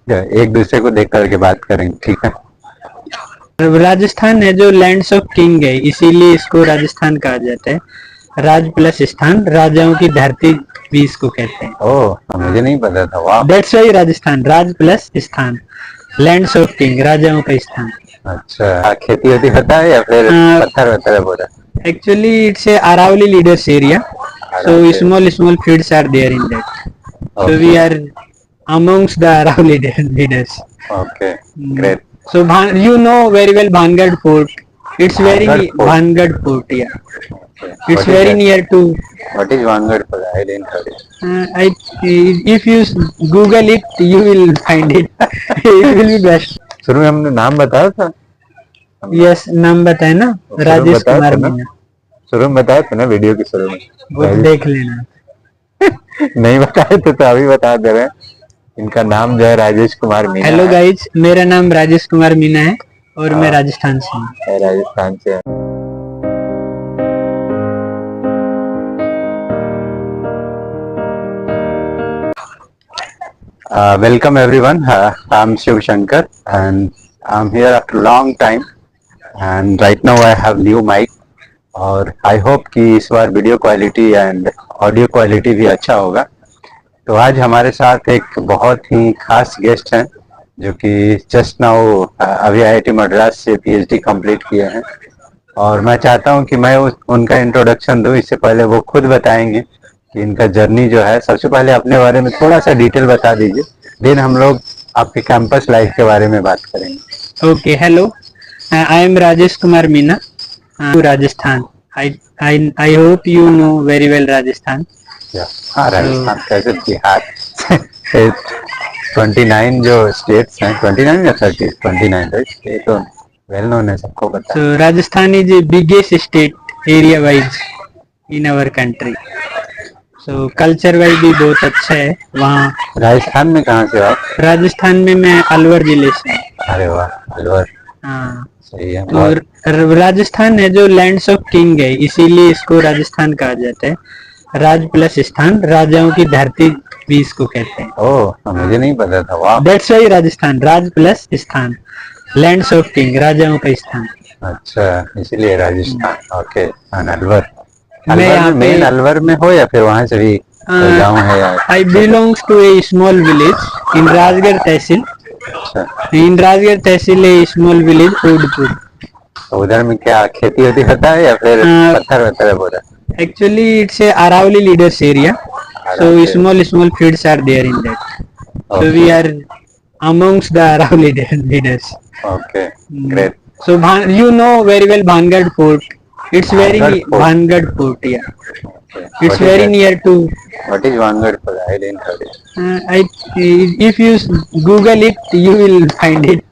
एक दूसरे को देख करके बात करेंगे, ठीक है। राजस्थान है जो लैंड्स ऑफ किंग है, इसीलिए इसको राजस्थान कहा जाता है। राज प्लस स्थान, राजाओं की धरती भी इसको कहते हैं। ओह, मुझे नहीं पता था। वाह। That's why Rajasthan, Raj plus स्थान, लैंड्स ऑफ किंग, राजाओं का स्थान। अच्छा, खेती वेती होता है या फिर पत्थर वत्थर है पूरा? Actually, it's a Aravalli leaders area. So small fields are there in that. So we are amongst the Aravalli leaders. Okay, great. So you know very well Bhangad Fort. It's very Bhangad Fort. Bhangad Fort, yeah. Okay. It's What is very that? near to. What is Vanguard for? I didn't heard it. If you Google it, you will find it. It will be best. शुरू में हमने नाम बताया था। Yes, नाम बताया ना, राजेश कुमार मीना। शुरू में बताया था ना, वीडियो के शुरू में। वो देख लेना। नहीं बताए थे तो अभी बता दे रहे हैं। इनका नाम जो है राजेश कुमार मीना। हेलो गाइज, मेरा नाम राजेश कुमार मीना है और मैं राजस्थान से हूँ। राजस्थान से। Welcome everyone. I'm Shiv Shankar and I'm here after a long time and right now I have new mic और I hope कि इस बार video quality and audio quality भी अच्छा होगा। तो आज हमारे साथ एक बहुत ही खास गेस्ट हैं जो कि जस्ट नाउ अभी IIT मद्रास से PhD कंप्लीट किए हैं और मैं चाहता हूं कि मैं उनका इंट्रोडक्शन दूं। इससे पहले वो खुद बताएंगे कि इनका जर्नी जो है। सबसे पहले अपने बारे में थोड़ा सा डिटेल बता दीजिए, देन हम लोग आपके कैंपस लाइफ के बारे में बात करेंगे। Okay, hello, I am Rajesh Kumar Meena, Rajasthan. I hope you know very well Rajasthan. हाँ, राजस्थान कैसे, बिहार 29 जो स्टेट्स हैं, 29 या 30, 29 राइट, ये तो वेल नोन है, सबको पता है। So Rajasthan is biggest state area wise in our country. So culture wise भी बहुत अच्छा है वहाँ। राजस्थान में कहाँ से आप? राजस्थान में मैं अलवर जिले से। अरे वाह, अलवर। हाँ, सही है। तो राजस्थान है जो लैंड्स ऑफ किंग है, इसीलिए इसको राजस्थान कहा जाता है। राज प्लस स्थान, राजाओं की धरती भी इसको कहते हैं। ओह, मुझे नहीं पता था। वाह। That's why Rajasthan, Raj plus स्थान, लैंड्स ऑफ किंग, राजाओं का स्थान। अच्छा, इसीलिए राजस्थान। ओके, अलवर। मैं यहाँ पे अलवर में हो या फिर वहाँ से भी गाँव है या? I belongs to a small village in Rajgarh tehsil. In Rajgarh tehsil a small village Odpur. तो उधर में क्या खेती वेती होता है या फिर पत्थर वत्थर है पूरा? Actually, it's a Aravalli leaders area. So small fields are there in that. So we are amongst the Aravalli leaders. Okay, great. So you know very well Bhangad Fort. It's very Bhangad Fort, yeah. It's very near to. What is Vanguard for? I didn't heard it. If you Google it, you will find it.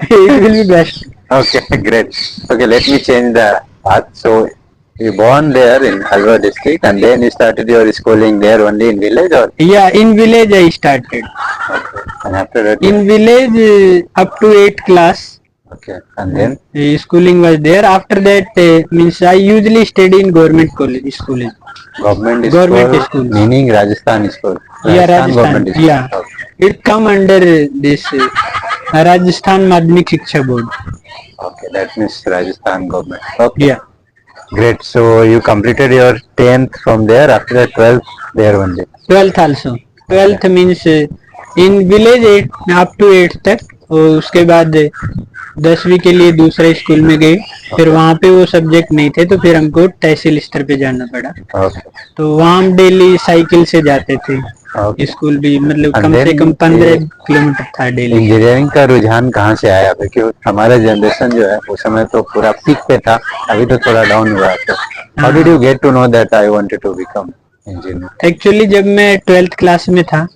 It will be best. Okay, great. Okay, let me change the path. So you born there in Alwar district and then you started your schooling there only in village or? Yeah, in village I started. Okay. And after that? In village up to 8th class. Okay, and then? Schooling was there. After that means I usually study in government college schooling. Government school? Meaning Rajasthan school? Yeah, Rajasthan. Yeah. Okay. It come under this Rajasthan Madhyamik Shiksha Board. Okay, that means Rajasthan government. Okay. Yeah. Great. So you completed your 10th from there. After that 12th there only. 12th also. 12th means in village 8 up to 8th तक। और उसके बाद 10वीं के लिए दूसरे school में गए। फिर वहाँ पे वो सब्जेक्ट नहीं थे तो फिर हमको तहसील स्तर पे जाना पड़ा। तो वहाँ हम डेली साइकिल से जाते थे। स्कूल भी मतलब कम से कम 15 किलोमीटर था डेली। इंजीनियरिंग का रुझान कहाँ से आया? क्योंकि हमारा जनरेशन जो है उस समय तो पूरा पीक पे था, अभी तो थोड़ा डाउन हुआ है। How did you get to know that I wanted to become engineer? Actually जब मैं 12th क्लास में था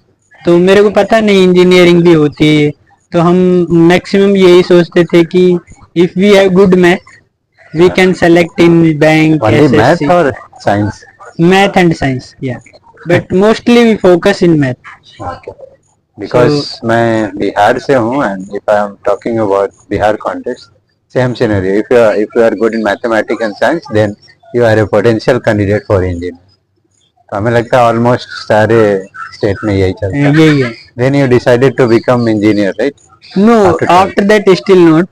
तो मेरे को पता नहीं इंजीनियरिंग भी होती है। तो हम मैक्सिमम यही सोचते थे कि if we have good math we can select in bank, math और साइंस। मैथ एंड साइंस, या but mostly we focus in math. Because मैं बिहार से हूँ and if I am talking about Bihar context, same scenario. If you are good in mathematics and science then you are a potential candidate for engineering. तो हमें लगता है almost सारे state में यही चलता है. यही है. Then you decided to become engineer, right? No, After 12th. After that still not.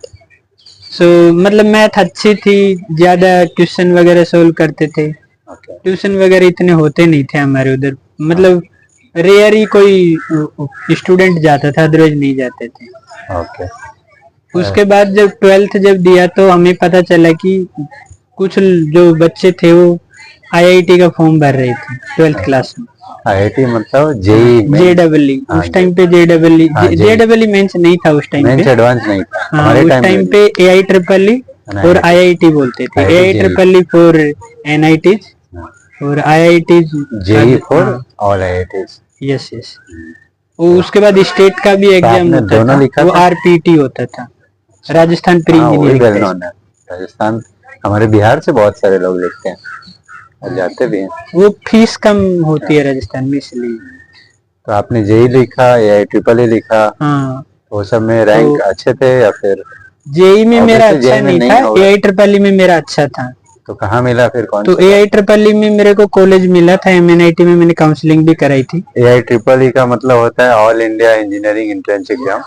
So मतलब मैथ अच्छी थी, ज्यादा क्वेश्चन वगैरह सोल्व करते थे. Okay. ट्यूशन वगैरह इतने होते नहीं थे हमारे उधर, मतलब रेयर ही कोई स्टूडेंट जाता था, अदरवाइज नहीं जाते थे. Okay. उसके बाद जब 12th जब दिया तो हमें पता चला कि कुछ जो बच्चे थे वो आईआईटी का फॉर्म भर रहे थे 12th क्लास में. IIT मतलब जेई जेडब्ल्यू हाँ, उस टाइम पे जेडब्ल्यू हाँ, JEE. जेडब्ल्यू मेंस नहीं था उस टाइम मेंस पे. एडवांस नहीं था हाँ, हमारे उस टाइम टाइम में. पे एआई ट्रिपल ई और IIT. आईआईटी बोलते थे. IIT, AI JEE. Triple E for NIT और IIT JEE for all IITs. Yes yes. उसके बाद स्टेट का भी एग्जाम आपने होता दोनों था, लिखा वो था? आरपीटी होता था, राजस्थान प्री हाँ, वही वेल इंजीनियरिंग नोन है. राजस्थान हमारे बिहार से बहुत सारे लोग लिखते हैं और जाते भी हैं. वो फीस कम होती है राजस्थान में इसलिए. तो आपने जेई लिखा या ट्रिपल ई लिखा, हाँ, वो सब में रैंक तो अच्छे थे या फिर जेई में मेरा Obviously अच्छा JEE में नहीं नहीं था, होगा. एआई ट्रिपल ई में मेरा अच्छा था. तो कहाँ मिला फिर कौन तो एआई ट्रिपल ई में मेरे को कॉलेज मिला था, एमएनआईटी में मैंने काउंसलिंग भी कराई थी. AI ट्रिपल ई का मतलब होता है all India engineering entrance exam.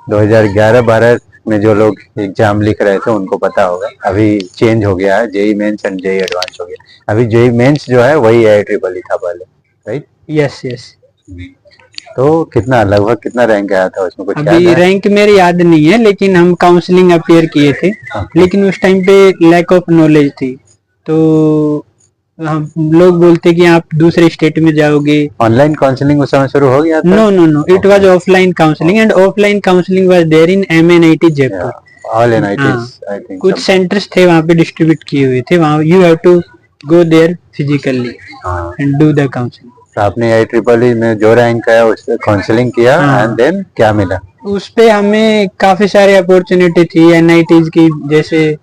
2011-12 में जो लोग एग्जाम लिख रहे थे उनको पता होगा, अभी चेंज हो गया है, JEE mains and JEE advance हो गया. अभी जेई मेंस जो है वही AI ट्रिपल ई था पहले, राइट? Yes yes. तो कितना लगभग कितना रैंक आया था उसमें, कुछ याद अभी है? रैंक मेरे याद नहीं है, लेकिन हम काउंसलिंग अपेयर किए थे. लेकिन उस टाइम पे लैक ऑफ नॉलेज थी, तो हम लोग बोलते कि आप दूसरे स्टेट में जाओगे. ऑनलाइन काउंसलिंग उस समय शुरू हो गया था? No no no, it was offline counselling and offline counselling was there in MNIT Jaipur. All NITs I think. कुछ सेंटर्स थे वहाँ पे डिस्ट्रीब्यूट किए हुए थे, वहाँ you have to go there physically and do the counselling. तो आपने AI ट्रिपल ई में जो रैंक आया उस पे काउंसलिंग किया हाँ. एंड देन क्या मिला? उस पे हमें काफी सारे अपॉर्चुनिटी थी एनआईटीज की, जैसे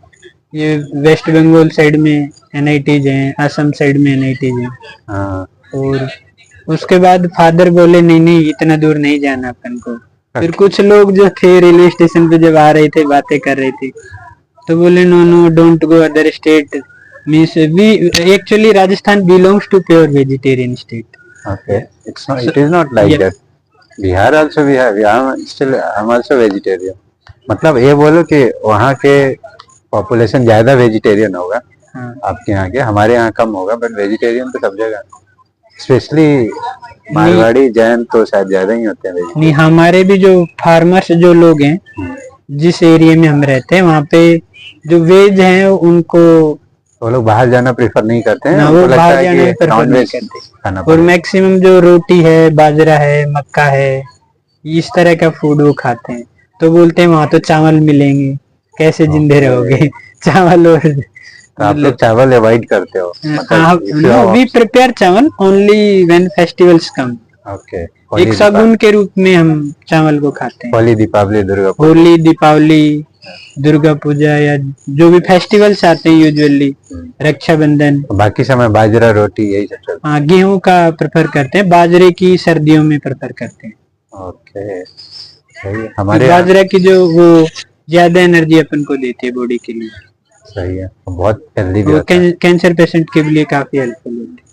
ये वेस्ट बंगाल साइड में एनआईटीज हैं, असम साइड में एनआईटीज हैं. हाँ. और उसके बाद फादर बोले नहीं नहीं इतना दूर नहीं जाना अपन को. फिर कुछ लोग जो थे रेलवे स्टेशन पे जब आ रहे थे बातें कर रहे थे, तो बोले no no don't go other state. Means we actually Rajasthan belongs to pure vegetarian state. Okay, it is not like Yeah. that. Bihar also we have. I'm also vegetarian. मतलब ये बोलो कि वहाँ के पॉपुलेशन ज्यादा वेजिटेरियन होगा हाँ. आपके यहाँ के, हमारे यहाँ कम होगा, बट वेजिटेरियन तो सब जगह, स्पेशली मारवाड़ी जैन तो शायद ज्यादा ही होते हैं vegetarian. नहीं, हमारे भी जो फार्मर्स जो लोग हैं, जिस एरिया में हम रहते हैं वहाँ पे जो वेज हैं उनको वो लोग बाहर जाना प्रेफर नहीं करते हैं. ना, उनको वो लगता बाहर है जाना कि prefer नहीं नॉनवेज करते. खाना और पड़ेगा. मैक्सिमम जो रोटी है, बाजरा है, मक्का है, इस तरह का फूड वो खाते हैं. तो बोलते हैं वहाँ तो चावल मिलेंगे, कैसे जिंदे रहोगे चावल. और तो आप लोग चावल अवॉइड करते हो? नो, वी प्रिपेयर चावल only when festivals come. Okay. एक शगुन के रूप में हम चावल को खाते हैं. होली, दीपावली, दुर्गा पूजा. होली, दीपावली, दुर्गा पूजा या जो भी फेस्टिवल्स आते हैं यूजुअली, रक्षाबंधन. बाकी समय बाजरा रोटी यही सब चलता हाँ, गेहूं का प्रेफर करते हैं, बाजरे की सर्दियों में प्रेफर करते हैं. है. ओके, सही है. हमारे बाजरा की जो वो ज्यादा एनर्जी अपन को देती है बॉडी के लिए. सही है, बहुत हेल्दी भी वो होता है. कैंसर पेशेंट के लिए काफी हेल्पफुल होती है.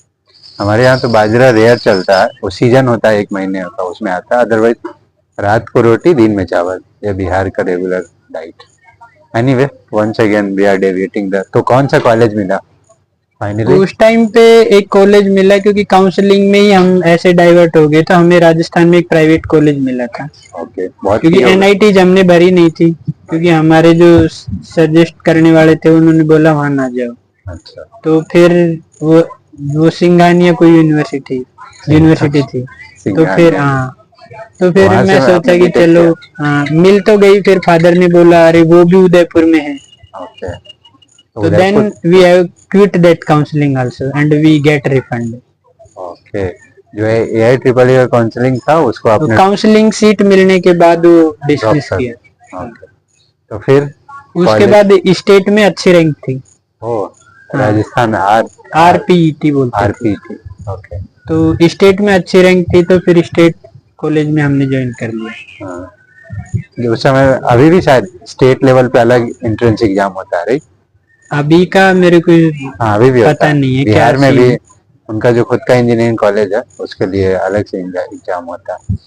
हमारे यहाँ तो बाजरा रेयर चलता है, वो सीजन होता है 1 महीने का, उसमें आता है. अदरवाइज रात को रोटी, दिन में चावल, ये बिहार का regular diet. Anyway, once again we are deviating the. तो कौन सा कॉलेज मिला फाइनली? उस टाइम पे एक कॉलेज मिला, क्योंकि काउंसलिंग में ही हम ऐसे डाइवर्ट हो गए, तो हमें राजस्थान में एक प्राइवेट कॉलेज मिला था. ओके, बहुत क्योंकि एनआईटी हमने भरी नहीं थी, क्योंकि हमारे जो सजेस्ट करने वाले थे उन्होंने बोला वहां ना जाओ. अच्छा. तो फिर वो सिंघानिया कोई यूनिवर्सिटी थी. तो फिर हाँ, तो फिर वहाँ से मैं सोचा आपने कि B.Tech चलो हाँ, मिल तो गई. फिर फादर ने बोला अरे वो भी उदयपुर में है. ओके. तो then we have quit that counselling also and we get refund. Okay. जो AI ट्रिपल ई का काउंसलिंग था उसको तो आपने काउंसलिंग सीट मिलने के बाद वो डिसमिस drop कर किया. ओके. तो फिर उसके बाद स्टेट में अच्छी रैंक थी. ओ, राजस्थान आरपीईटी बोलते हैं. RPT. ओके. तो स्टेट में अच्छी रैंक थी, तो फिर स्टेट कॉलेज में हमने ज्वाइन कर लिया. हाँ. जो उस समय अभी भी शायद स्टेट लेवल पे अलग एंट्रेंस एग्जाम होता है, राइट? अभी का मेरे को हाँ, अभी भी होता पता है. नहीं है बिहार क्या में भी सीन उनका जो खुद का इंजीनियरिंग कॉलेज है उसके लिए अलग से एग्जाम होता है।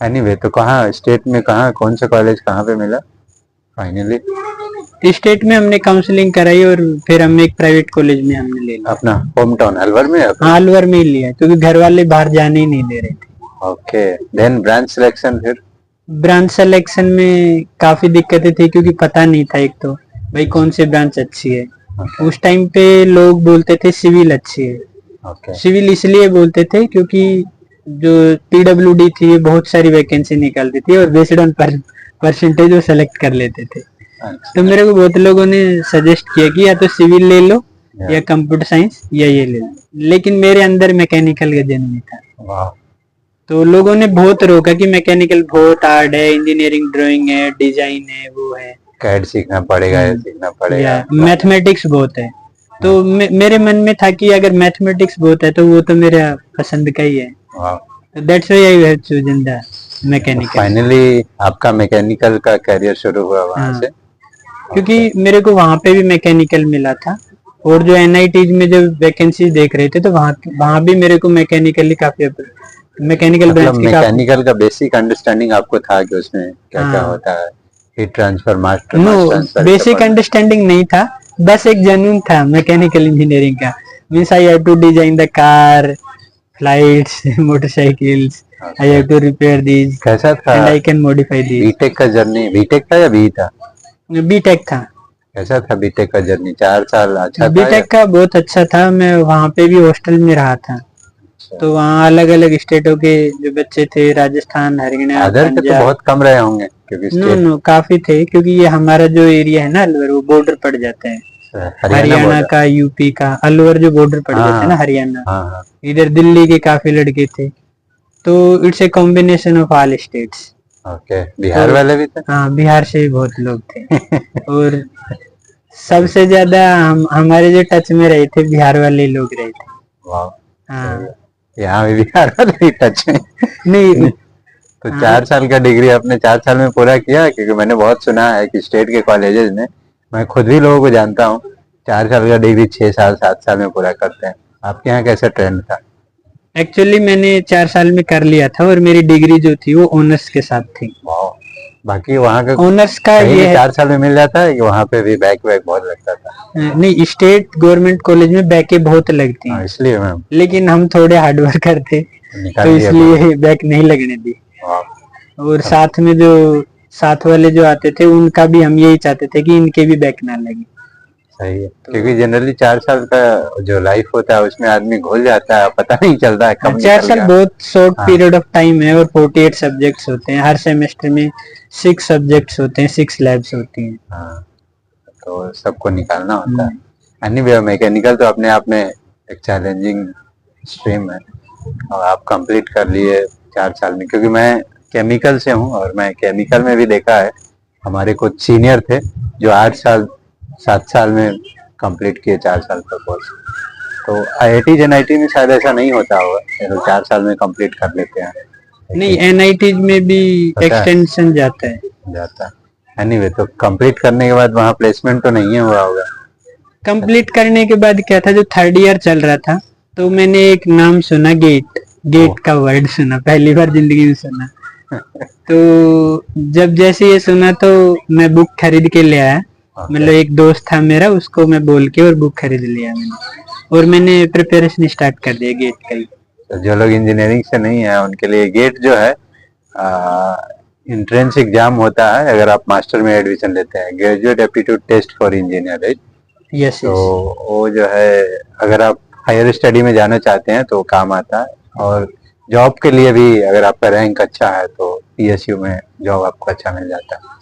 एनीवे तो कहाँ स्टेट में कहाँ कौन सा कॉलेज कहाँ पे मिला फाइनली? स्टेट में हमने काउंसलिंग कराई और फिर हम एक प्राइवेट कॉलेज में हमने ले लिया। अपना होम टाउन अलवर में? हाँ, अलवर में ही लिया क्योंकि घर वाले बाहर जाने ही नहीं दे रहे थे। ओके, देन ब्रांच सिलेक्शन फिर? ब्रांच सिलेक्शन में काफी दिक्कतें थी क्योंकि पता नहीं था एक तो भाई कौन सी ब्रांच अच्छी है। उस टाइम पे लोग बोलते थे सिविल अच्छी है। ओके, सिविल इसलिए बोलते थे क्योंकि जो पीडब्ल्यूडी थी ये बहुत सारी वैकेंसी निकालती थी और बेस्ड ऑन परसेंटेज वो सेलेक्ट कर लेते थे। तो मेरे को बहुत लोगों ने सजेस्ट किया कि या तो सिविल ले लो या कंप्यूटर साइंस या ये ले लो, लेकिन मेरे अंदर मैकेनिकल का जन्म था। वाह। तो लोगों ने बहुत रोका कि मैकेनिकल बहुत हार्ड है, इंजीनियरिंग ड्राइंग है, डिजाइन है, वो है, कैड सीखना पड़ेगा, ये सीखना पड़ेगा, मैथमेटिक्स बहुत है। तो मेरे मन में था कि अगर मैथमेटिक्स बहुत है तो वो तो मेरा पसंद का ही है। That's why I have chosen the mechanical. Finally आपका मैकेनिकल का करियर शुरू हुआ वहां से? क्योंकि मेरे को वहां पे भी मैकेनिकल मिला था और जो एनआईटीज में जब वैकेंसी देख रहे थे तो वहां भी मेरे को मैकेनिकली काफी मैकेनिकल ब्रांच की मैकेनिकल का बेसिक अंडरस्टैंडिंग आपको था कि उसमें क्या क्या होता है? Heat transfer, mass transfer? Basic understanding नहीं था, बस एक जुनून था मैकेनिकल इंजीनियरिंग का। Means I have to design the car, flights, motorcycles, I have to repair these. कैसा था and I can modify these. BTech का जर्नी? बीटेक था या बी था? बीटेक था। कैसा था बीटेक का जर्नी? 4 साल अच्छा था? बीटेक का बहुत अच्छा था। मैं वहाँ पे भी हॉस्टल में रहा था। तो वहाँ अलग अलग स्टेटों के जो बच्चे थे, राजस्थान, हरियाणा, अदर के तो बहुत कम रहे होंगे क्योंकि नो काफी थे, क्योंकि ये हमारा जो एरिया है ना अलवर, वो बॉर्डर पड़ जाता है हरियाणा का, यूपी का। अलवर जो बॉर्डर पड़ जाता है ना हरियाणा, इधर दिल्ली के काफी लड़के थे। तो it's a combination of all states. Okay, Bihar वाले भी थे? हाँ, बिहार से भी बहुत लोग थे। और सबसे ज्यादा हमारे जो टच में रहे थे बिहार वाले लोग रहे थे। हाँ, यहाँ भी बिहार वाले ही टच में? नहीं तो 4 साल का डिग्री आपने 4 साल में पूरा किया? क्योंकि मैंने बहुत सुना है कि स्टेट के कॉलेजेस में, मैं खुद भी लोगों को जानता हूँ, 4 साल का डिग्री 6 साल 7 साल में पूरा करते हैं। आपके यहाँ कैसा ट्रेंड था? एक्चुअली मैंने 4 साल में कर लिया था और मेरी डिग्री जो थी वो ऑनर्स के साथ थी। बाकी वहाँ का ऑनर्स का ये 4 साल में मिल जाता है कि वहाँ पे भी बैक बहुत लगता था? नहीं, स्टेट गवर्नमेंट कॉलेज में बैकें बहुत लगती हैं, इसलिए मैम। लेकिन हम थोड़े हार्ड वर्कर थे तो इसलिए बैक नहीं लगने दी। और साथ में जो साथ वाले जो आते थे उनका भी हम यही चाहते थे कि इनके भी बैक ना लगे। सही है, क्योंकि जनरली 4 साल का जो लाइफ होता है उसमें आदमी घुल जाता है, पता नहीं चलता है कब 4 साल बहुत शॉर्ट पीरियड ऑफ टाइम है और 48 सब्जेक्ट्स होते हैं। हर सेमेस्टर में 6 सब्जेक्ट्स होते हैं, 6 लैब्स होती हैं। तो सबको निकालना होता है। एनीवे, मैकेनिकल तो अपने आप में एक चैलेंजिंग स्ट्रीम है और आप कंप्लीट कर लिए 4 साल में। क्योंकि मैं केमिकल से हूँ और मैं केमिकल में भी देखा है, हमारे कुछ सीनियर थे जो 8 साल 7 साल में कंप्लीट किए 4 साल का कोर्स। तो IIT NIT में शायद ऐसा नहीं होता होगा, तो 4 साल में कंप्लीट कर लेते हैं। नहीं, NIT में भी एक्सटेंशन जाता है। एनीवे, तो कंप्लीट करने के बाद वहाँ प्लेसमेंट तो नहीं हुआ होगा? कंप्लीट करने के बाद क्या था, जो 3rd ईयर चल रहा था तो मैंने एक नाम सुना, गेट का वर्ड सुना, पहली बार जिंदगी में सुना। तो जब जैसे ये सुना तो मैं बुक खरीद के ले आया। मतलब एक दोस्त था मेरा, उसको मैं बोल के और बुक खरीद लिया मैंने, और मैंने प्रिपरेशन स्टार्ट कर दिया गेट का ही। तो जो लोग इंजीनियरिंग से नहीं है उनके लिए गेट जो है एंट्रेंस एग्जाम होता है अगर आप मास्टर में एडमिशन लेते हैं, graduate aptitude test for engineer. Yes. तो वो जो है अगर आप हायर स्टडी में जाना चाहते हैं तो काम आता है, और जॉब के लिए भी अगर आपका रैंक अच्छा है तो PSU में जॉब आपको अच्छा मिल जाता है।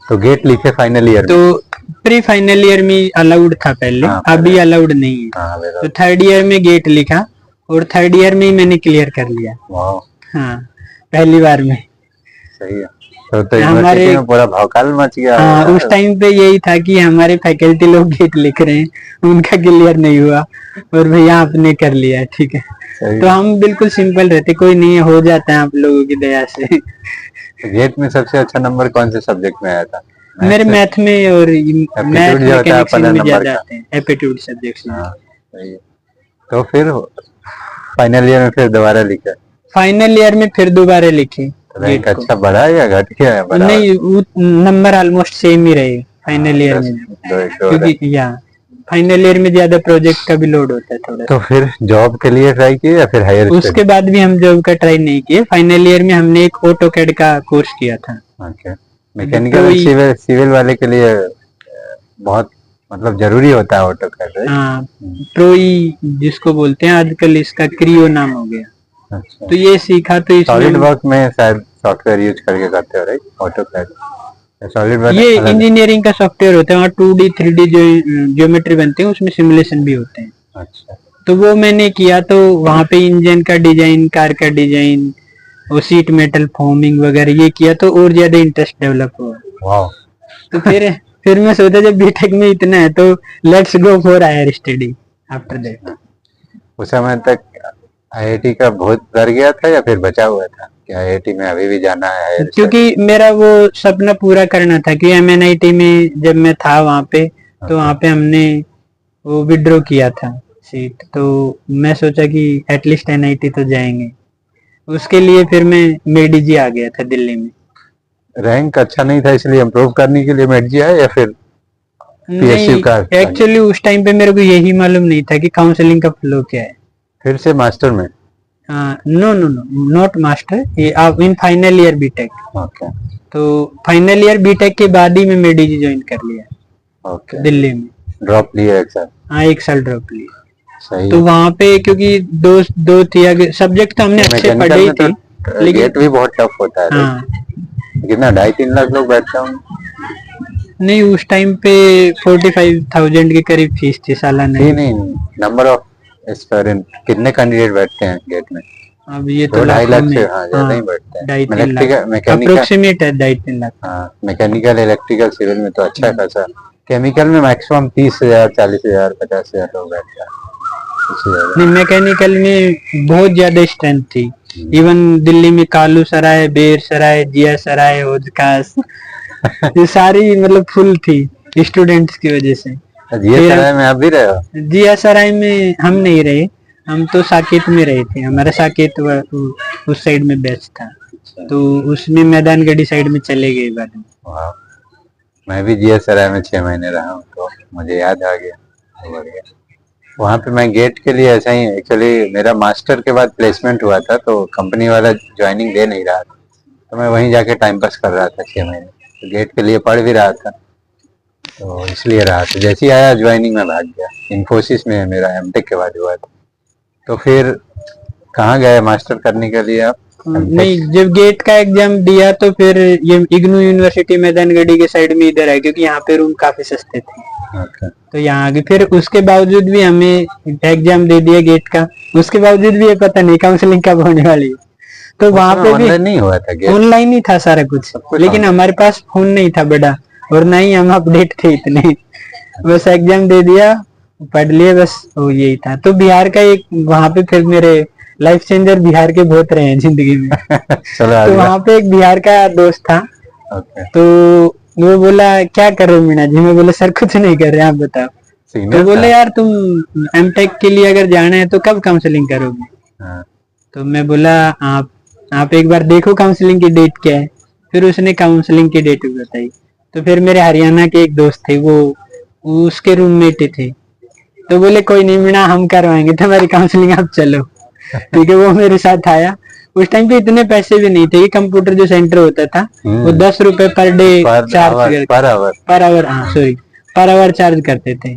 तो गेट लिखे फाइनल ईयर में? तो प्री फाइनल ईयर में अलाउड था पहले, अभी अलाउड नहीं है। तो 3rd ईयर में गेट लिखा और 3rd ईयर में ही मैंने क्लियर कर लिया। हाँ, पहली बार में। सही है। तो हमारे में पूरा भौकाल मच गया। हाँ, उस टाइम पे यही था कि हमारे फैकल्टी लोग गेट लिख रहे हैं, उनका क्लियर नहीं हुआ और भैया आपने कर लिया, ठीक है। तो हम बिल्कुल सिंपल रहते, कोई नहीं हो जाता है आप लोगों की दया से। गेट में सबसे अच्छा नंबर कौन से सब्जेक्ट में आया था? मेरे मैथ में और मैथ मैकेनिक्स में ज्यादा आते हैं, एप्टीट्यूड सब्जेक्ट्स में। तो फिर फाइनल ईयर में फिर दोबारा लिखा? फाइनल ईयर में फिर दोबारा लिखे रैंक गेट को। अच्छा बढ़ा या घट गया है? बढ़ा? नहीं, नंबर ऑलमोस्ट सेम ही रहे फाइनल ईयर में, दो क्योंकि या फाइनल ईयर में ज्यादा प्रोजेक्ट का भी लोड होता है थोड़ा। तो फिर जॉब के लिए ट्राई किए या फिर हायर उसके बाद भी हम जॉब का ट्राई नहीं किए। फाइनल ईयर में हमने एक ऑटोकैड का कोर्स किया था। ओके। मैकेनिकल सिविल वाले के लिए बहुत मतलब जरूरी होता है ऑटोकैड, राइट? हाँ, प्रोई जिसको बोलते हैं आजकल, इसका क्रियो नाम हो गया। अच्छा। तो ये सीखा तो सॉलिड इसमें वर्क में शायद सॉफ्टवेयर यूज करके करते हो, राइट? ऑटोकैड सॉलिड वर्क ये इंजीनियरिंग का सॉफ्टवेयर होता है, और 2D 3D जो ज्योमेट्री बनते हैं उसमें सिमुलेशन भी होते हैं। अच्छा। तो वो मैंने किया, तो वहाँ पे इंजन का डिजाइन, कार का डिजाइन, वो सीट मेटल फॉर्मिंग वगैरह ये किया, तो और ज्यादा इंटरेस्ट डेवलप हुआ। वाह। तो फिर मैं सोचा जब बीटेक में इतना है तो let's go for higher study after that. उस समय तक आईआईटी का बहुत डर गया था या फिर बचा हुआ था कि आईआईटी में अभी भी जाना है हायर? क्योंकि मेरा वो सपना पूरा करना था कि एमएनआईटी में जब मैं था वहाँ पे, तो वहाँ पे हमने वो विड्रॉ किया था सीट, तो मैं सोचा कि एटलीस्ट एनआईटी तो जाएंगे। उसके लिए फिर मैं मेडिजी आ गया था दिल्ली में। रैंक अच्छा नहीं था इसलिए इम्प्रूव करने के लिए मेडजी आया या फिर पीएसयू का? एक्चुअली उस टाइम पे मेरे को यही मालूम नहीं था कि काउंसलिंग का फ्लो क्या है। फिर से मास्टर में? No no no, not master, ये आप in final year BTech. Okay. तो फाइनल ईयर बीटेक के बाद ही मैं मेडिजी ज्वाइन कर लिया। ओके। दिल्ली में ड्रॉप लिए एक साल? हाँ, 1 साल ड्रॉप लिया। सही। तो वहाँ पे क्योंकि दो थी सब्जेक्ट तो हमने अच्छे पढ़े ही थे, लेकिन गेट भी बहुत टफ होता है। हाँ, कितना 2.5-3 लाख लोग बैठते होंगे? नहीं उस टाइम पे 45,000 के करीब फीस थी सालाना। नहीं, नंबर ऑफ एस्पिरेंट कितने कैंडिडेट बैठते हैं गेट में? अब ये तो 2-2.5 लाख लाखों से में, हाँ ज्यादा ही बैठते हैं। 2.5-3 लाख मैकेनिकल अप्रोक्सीमेट है, 2.5-3 लाख। हाँ, मैकेनिकल इलेक्ट्रिकल सिविल में तो अच्छा खासा। केमिकल में मैक्सिमम 30,000 40,000 50,000 लोग बैठते हैं। नहीं, मैकेनिकल में बहुत ज्यादा स्ट्रेंथ थी। इवन दिल्ली में कालू सराय, बेर सराय, जिया सराय, ओजकास ये सारी मतलब फुल थी स्टूडेंट्स की वजह से। जिया सराय में आप भी रहे हो? जिया सराय में हम नहीं रहे, हम तो साकेत में रहे थे। हमारा साकेत उस साइड में बैच था, तो उसमें मैदानगढ़ी साइड में चले गए बाद में। वाह। मैं भी जिया सराय में 6 महीने रहा हूँ तो मुझे याद आ गया। वहाँ पे मैं गेट के लिए ऐसा ही, एक्चुअली मेरा मास्टर के बाद प्लेसमेंट हुआ था तो कंपनी वाला ज्वाइनिंग दे नहीं रहा था, तो मैं वहीं जाके टाइम पास कर रहा था 6 महीने। तो गेट के लिए पढ़ भी रहा था तो इसलिए रहा था। जैसे ही आया ज्वाइनिंग में भाग गया। इन्फोसिस में मेरा एमटेक के बाद हुआ था। तो फिर कहाँ गए मास्टर करने के लिए आप? नहीं, जब गेट का एग्जाम दिया तो फिर ये इग्नू यूनिवर्सिटी मैदानगढ़ी के साइड में इधर है, क्योंकि यहाँ पे रूम काफी सस्ते थे। तो यहाँ आगे फिर उसके बावजूद भी हमें एग्जाम दे दिया गेट का। उसके बावजूद भी ये पता नहीं काउंसलिंग कब होने वाली है। तो वहाँ पे भी नहीं हुआ था, ऑनलाइन ही था सारा कुछ, लेकिन हमारे पास फोन नहीं था बड़ा, और ना ही हम अपडेट थे इतने। बस एग्जाम दे दिया, पढ़ लिए, बस वो यही था। तो बिहार का एक वहाँ पे फिर मेरे लाइफ चेंजर बिहार के बहुत रहे हैं जिंदगी में। तो वहाँ पे एक बिहार का दोस्त था। तो वो बोला क्या कर रहे हो मीना जी? मैं बोला सर कुछ नहीं कर रहे, आप बताओ। तो बोले यार तुम एमटेक के लिए अगर जाना है तो कब काउंसलिंग करोगे? तो मैं बोला आप एक बार देखो काउंसलिंग की डेट क्या है। फिर उसने काउंसलिंग की डेट बताई। तो फिर मेरे हरियाणा के एक दोस्त थे, वो उसके रूममेट थे। तो बोले कोई नहीं मीना, हम करवाएंगे तुम्हारी काउंसलिंग, आप चलो। ठीक है, वो मेरे साथ आया। उस टाइम पे इतने पैसे भी नहीं थे। कंप्यूटर जो सेंटर होता था वो 10 रुपए per day charge, per hour, हाँ सॉरी, पर आवर चार्ज करते थे।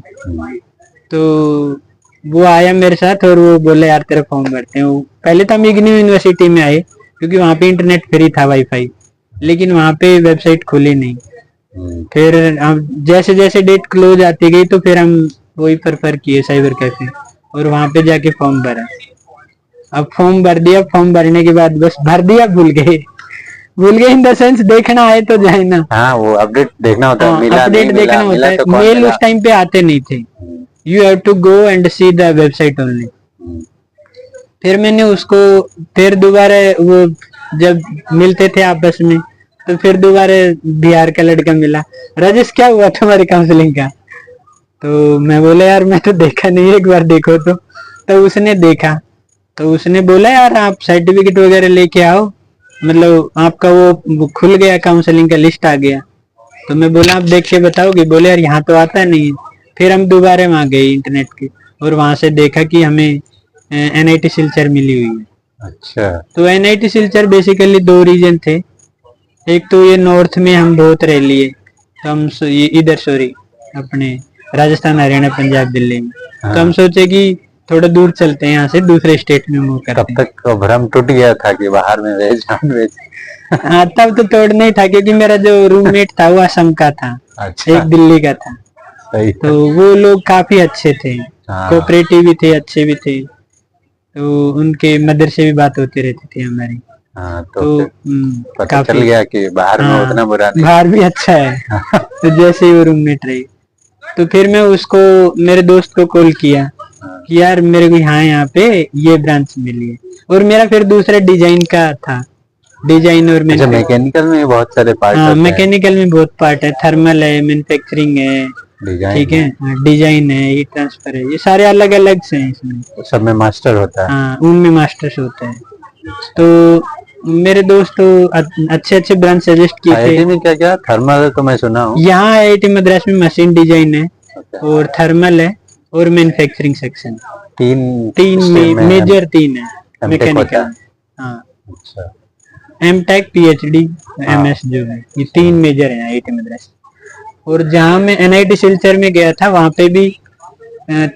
तो वो आया मेरे साथ और वो बोले यार तेरा फॉर्म भरते हैं। पहले तो हम इग्नू यूनिवर्सिटी में आए क्योंकि वहाँ पे इंटरनेट फ्री था, वाईफाई, लेकिन वहाँ पे वेबसाइट खुली नहीं। फिर जैसे जैसे डेट क्लोज आती गई तो फिर हम वही प्रेफर किए साइबर कैफे, और वहाँ पे जाके फॉर्म भरा। अब फॉर्म भर दिया, फॉर्म भरने के बाद बस भर दिया, भूल गए इन द सेंस देखना आए तो जाए ना। हाँ, वो अपडेट देखना होता है, मिला अपडेट देखना होता है। मेल उस टाइम पे आते नहीं थे, you have to go and see the website only. फिर मैंने उसको फिर दोबारा, वो जब मिलते थे आपस में, तो फिर दोबारा बिहार का लड़का मिला, राजेश क्या हुआ तुम्हारी काउंसलिंग का? तो मैं बोला यार मैं तो देखा नहीं, एक बार देखो। तो तो उसने देखा, तो उसने बोला यार आप सर्टिफिकेट वगैरह लेके आओ, मतलब आपका वो खुल गया, काउंसलिंग का लिस्ट आ गया। तो मैं बोला आप देख के बताओगे? बोले यार यहाँ तो आता नहीं है। फिर हम दोबारा वहाँ गए इंटरनेट के, और वहां से देखा कि हमें एनआईटी सिलचर मिली हुई है। अच्छा। तो एनआईटी सिलचर बेसिकली दो रीजन थे। एक तो ये नॉर्थ में हम बहुत रह लिए, तो हम ये इधर सॉरी अपने राजस्थान, हरियाणा, पंजाब, दिल्ली में। तो हम सोचे कि थोड़ा दूर चलते हैं यहाँ से, दूसरे स्टेट में मूव करते तब तक तो भ्रम टूट गया था कि बाहर में वेज नॉन वेज। हैं। हाँ, तब तो तोड़ना ही था, क्योंकि मेरा जो रूममेट था वो असम का था, अच्छा। एक दिल्ली का था। सही। तो वो लोग काफी अच्छे थे, हाँ। कोऑपरेटिव भी थे, अच्छे भी थे। तो उनके मदर से भी बात होती रहती थी हमारी। हाँ, तो तो पता चल काफी गया कि बाहर में हाँ, उतना बुरा नहीं। बाहर भी अच्छा है। तो जैसे ही वो रूममेट रही, तो फिर मैं उसको, मेरे दोस्त को कॉल किया कि यार मेरे को यहाँ पे ये ब्रांच मिली है। और मेरा फिर दूसरा डिजाइन का था, डिजाइन और अच्छा, मैकेनिकल में बहुत सारे पार्ट हाँ, होते हैं। मैकेनिकल में बहुत पार्ट है, थर्मल है, मैन्युफैक्चरिंग है, डिजाइन ठीक है, डिजाइन है, हीट ट्रांसफर है, ये सारे अलग अलग से हैं इसमें। सब में मास्टर होता है। हाँ, उनमें मास्टर्स होता है। तो मेरे दोस्त तो अच्छे अच्छे ब्रांच सजेस्ट किए थे। आईआईटी में क्या क्या थर्मल तो मैं सुना हूँ। यहाँ आईआईटी मद्रास में मशीन डिजाइन है, और थर्मल है, और मैन्युफैक्चरिंग सेक्शन। तीन मेजर तीन है मैकेनिकल। हाँ, अच्छा। एमटेक, पीएचडी, एमएस, जो है ये तीन मेजर है आईआईटी मद्रास। और जहाँ मैं एनआईटी सिलचर में गया था, वहाँ पे भी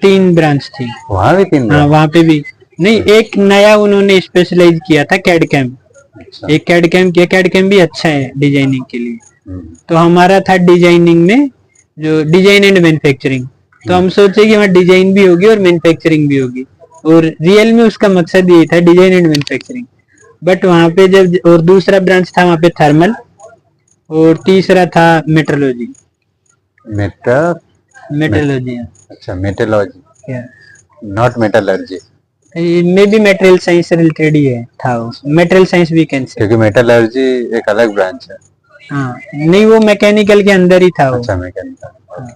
3 ब्रांच थी। वहाँ भी 3 हाँ, ब्रांच? वहाँ पे भी नहीं, एक नया उन्होंने स्पेशलाइज किया था, कैड कैम। अच्छा। एक कैड कैम किया, कैड कैम भी अच्छा है डिजाइनिंग के लिए। तो हमारा था डिजाइनिंग में, जो डिजाइन एंड मैन्युफैक्चरिंग। तो हम सोचे कि वहाँ डिजाइन भी होगी और मैन्युफैक्चरिंग भी होगी, और रियल में उसका मकसद यही था, डिजाइन एंड मैन्युफैक्चरिंग। बट वहाँ पे जब, और दूसरा ब्रांच था वहाँ पे थर्मल, और तीसरा था मेट्रोलॉजी। मेट्रोलॉजी। अच्छा, metallurgy, not metallurgy. May be material science से रिलेटेड ही है, था वो, मटेरियल साइंस भी कैन से। क्योंकि मेटलर्जी एक अलग ब्रांच है। हाँ, नहीं, वो मैकेनिकल के अंदर ही था वो। अच्छा, मैकेनिकल।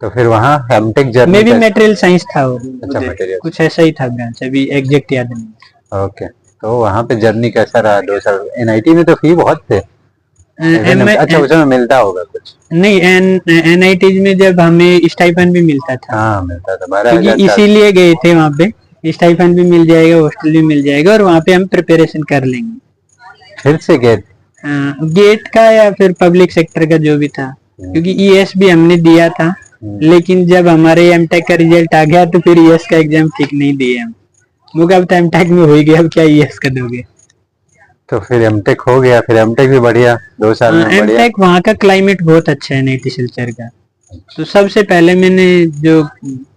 तो फिर वहाँ MTech journey maybe material science था वो। अच्छा, मटेरियल कुछ ऐसा ही था ब्रांच, अभी एग्जैक्ट याद नहीं। ओके। तो वहाँ पे जर्नी कैसा रहा 2 साल? एनआईटी में तो फी बहुत थे। अच्छा, उसमें मिलता होगा कुछ? नहीं, एनआईटीज में जब हमें स्टाइपेंड भी मिलता था। हाँ, मिलता था 12,000। क्योंकि इसीलिए गए थे वहाँ पे, स्टाइपेंड भी मिल जाएगा, हॉस्टल भी मिल जाएगा, और वहाँ पे हम प्रिपरेशन कर लेंगे। फिर से गेट? गेट का या फिर पब्लिक सेक्टर का, जो भी था। क्योंकि ईएस भी हमने दिया था, लेकिन जब हमारे एमटेक का रिजल्ट आ गया, तो फिर ईएस का एग्जाम ठीक नहीं दिए हम। मुझे अब तो एमटेक में हो ही गया, अब क्या ईएस का दोगे? तो फिर एमटेक हो गया, फिर एमटेक भी बढ़िया 2 साल में बढ़िया। एमटेक वहाँ का क्लाइमेट बहुत अच्छा है एनआईटी सिलचर का। तो सबसे पहले मैंने जो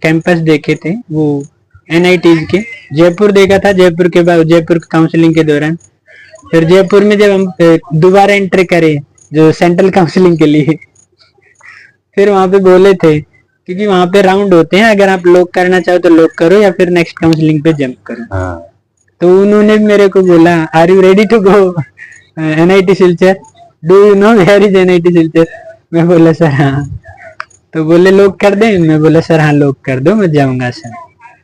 कैंपस देखे थे वो एनआईटीज के, जयपुर देखा था, जयपुर के बाद जयपुर काउंसलिंग के दौरान। फिर जयपुर में जब हम दोबारा एंट्री करे, जो सेंट्रल काउंसलिंग के लिए, फिर वहाँ पे बोले थे, क्योंकि वहाँ पे राउंड होते हैं, अगर आप लॉक करना चाहो तो लॉक करो, या फिर नेक्स्ट काउंसलिंग पे जंप करो। हाँ। तो उन्होंने मेरे को बोला, are you ready to go NIT Silchar, do you know where is NIT Silchar? मैं बोला सर हाँ। तो बोले लॉक कर दें? मैं बोला सर हाँ, लॉक कर दो, मैं जाऊंगा सर।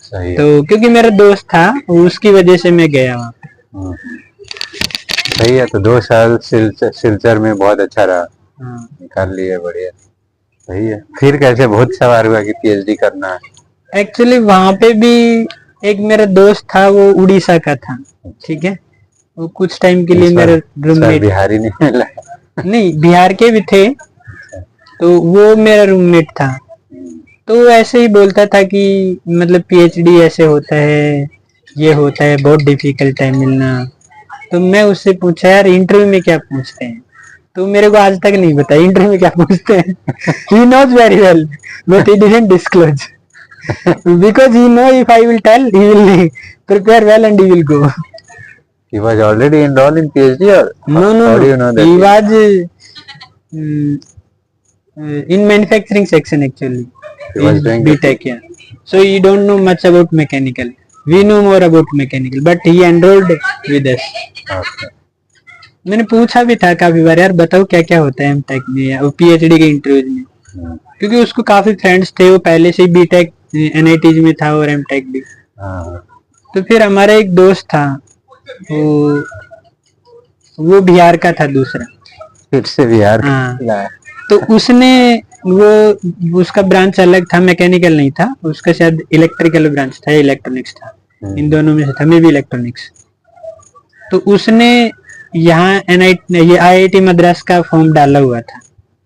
सही है। तो क्योंकि मेरा दोस्त था, उसकी वजह से मैं गया वहाँ पे। सही है। तो 2 साल सिलचर में बहुत अच्छा रहा। हाँ। निकाल लिए, बढ़िया। सही है। फिर कैसे बहुत सवार हुआ कि पीएचडी करना है? एक्चुअली वहाँ पे भी एक मेरा दोस्त था, वो उड़ीसा का था, ठीक है। वो कुछ टाइम के लिए मेरा रूममेट। बिहारी नहीं मिला? नहीं, बिहार के भी थे, तो वो मेरा रूममेट था। तो ऐसे ही बोलता था कि मतलब पीएचडी ऐसे होता है, ये होता है, बहुत डिफिकल्ट है मिलना। तो मैं उससे पूछा यार इंटरव्यू में क्या पूछते हैं? तो मेरे को आज तक नहीं पता इंटरव्यू में क्या पूछते हैं। he knows very well but he didn't disclose because he know if I will tell he will prepare well and he will go. He was already enrolled in PhD or No, how do you know that? he was in manufacturing section actually. He was doing BTech, yeah. So he don't know much about mechanical. We know more about mechanical, but he enrolled with us. Okay. मैंने पूछा भी था काफी बार, यार बताओ क्या क्या होता है एमटेक में और पीएचडी के इंटरव्यूज में, क्योंकि उसको काफी फ्रेंड्स थे, वो पहले से ही बीटेक एनआईटीज में था और एमटेक भी। हाँ, तो फिर हमारा एक दोस्त था, वो बिहार का था दूसरा। फिर से बिहार हाँ, लाया। तो उसने वो उसका ब्रांच अलग था, मैकेनिकल नहीं था उसका, शायद इलेक्ट्रिकल ब्रांच था, इलेक्ट्रॉनिक्स था, इन दोनों में से था, मे भी इलेक्ट्रॉनिक्स। तो उसने यहाँ ये IIT मद्रास का फॉर्म डाला हुआ था।